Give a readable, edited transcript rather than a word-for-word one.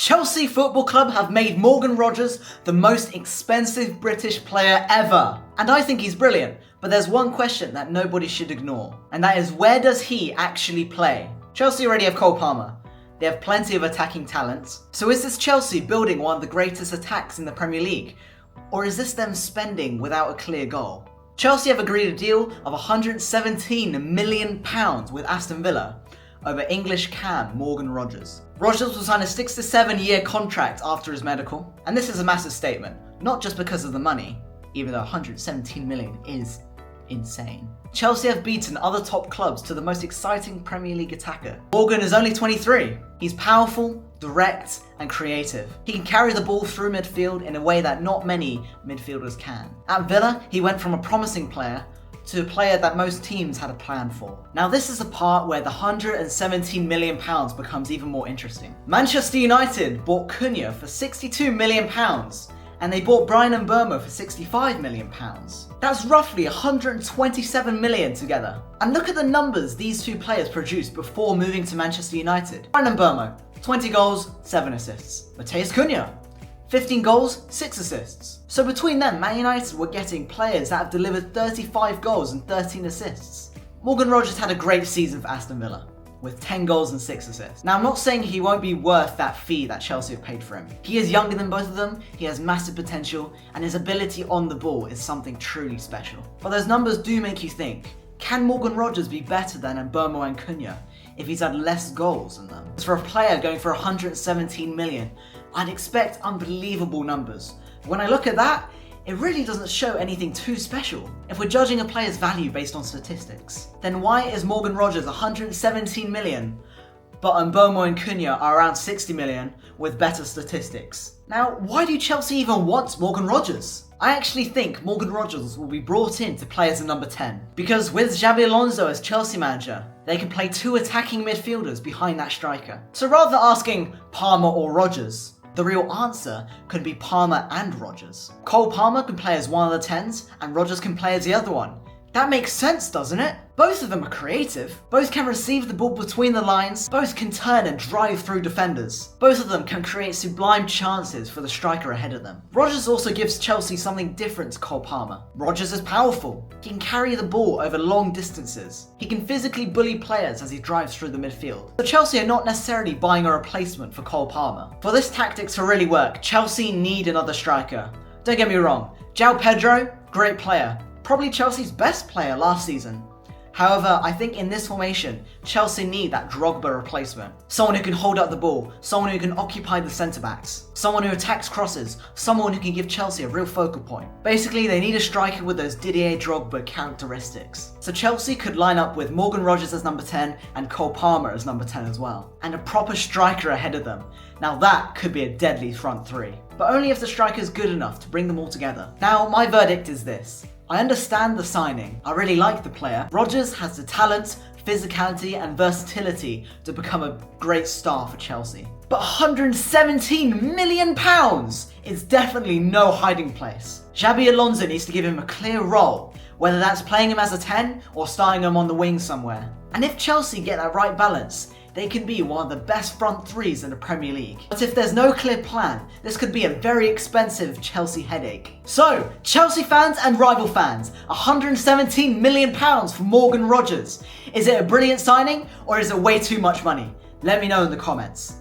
Chelsea Football Club have made Morgan Rogers the most expensive British player ever. And I think he's brilliant, but there's one question that nobody should ignore, and that is, where does he actually play? Chelsea already have Cole Palmer. They have plenty of attacking talent. So is this Chelsea building one of the greatest attacks in the Premier League? Or is this them spending without a clear goal? Chelsea have agreed a deal of £117 million with Aston Villa over English cam Morgan Rogers. Rogers will sign a 6 to 7 year contract after his medical, and this is a massive statement, not just because of the money, even though 117 million is insane. Chelsea have beaten other top clubs to the most exciting Premier League attacker. Morgan is only 23. He's powerful, direct, and creative. He can carry the ball through midfield in a way that not many midfielders can. At Villa, he went from a promising player to a player that most teams had a plan for. Now this is the part where the £117 million becomes even more interesting. Manchester United bought Cunha for £62 million, and they bought Bryan Mbeumo for £65 million. That's roughly £127 million together. And look at the numbers these two players produced before moving to Manchester United. Bryan Mbeumo, 20 goals, 7 assists. Matheus Cunha, 15 goals, 6 assists. So between them, Man United were getting players that have delivered 35 goals and 13 assists. Morgan Rogers had a great season for Aston Villa, with 10 goals and 6 assists. Now I'm not saying he won't be worth that fee that Chelsea have paid for him. He is younger than both of them, he has massive potential, and his ability on the ball is something truly special. But those numbers do make you think, can Morgan Rogers be better than Mbeumo and Cunha if he's had less goals than them? As for a player going for 117 million, I'd expect unbelievable numbers. When I look at that, it really doesn't show anything too special. If we're judging a player's value based on statistics, then why is Morgan Rogers 117 million, but Mbeumo and Cunha are around 60 million with better statistics? Now, why do Chelsea even want Morgan Rogers? I actually think Morgan Rogers will be brought in to play as a number 10, because with Xabi Alonso as Chelsea manager, they can play two attacking midfielders behind that striker. So rather than asking Palmer or Rogers, the real answer could be Palmer and Rogers. Cole Palmer can play as one of the 10s, and Rogers can play as the other one. That makes sense, doesn't it? Both of them are creative. Both can receive the ball between the lines. Both can turn and drive through defenders. Both of them can create sublime chances for the striker ahead of them. Rogers also gives Chelsea something different to Cole Palmer. Rogers is powerful. He can carry the ball over long distances. He can physically bully players as he drives through the midfield. So Chelsea are not necessarily buying a replacement for Cole Palmer. For this tactic to really work, Chelsea need another striker. Don't get me wrong, João Pedro, great player. Probably Chelsea's best player last season. However, I think in this formation, Chelsea need that Drogba replacement. Someone who can hold up the ball, someone who can occupy the centre-backs, someone who attacks crosses, someone who can give Chelsea a real focal point. Basically, they need a striker with those Didier Drogba characteristics. So Chelsea could line up with Morgan Rogers as number 10 and Cole Palmer as number 10 as well. And a proper striker ahead of them. Now that could be a deadly front three. But only if the striker is good enough to bring them all together. Now, my verdict is this. I understand the signing. I really like the player. Rogers has the talent, physicality, and versatility to become a great star for Chelsea. But £117 million is definitely no hiding place. Xabi Alonso needs to give him a clear role, whether that's playing him as a 10 or starting him on the wing somewhere. And if Chelsea get that right balance, they can be one of the best front threes in the Premier League. But if there's no clear plan, this could be a very expensive Chelsea headache. So, Chelsea fans and rival fans, £117 million for Morgan Rogers. Is it a brilliant signing, or is it way too much money? Let me know in the comments.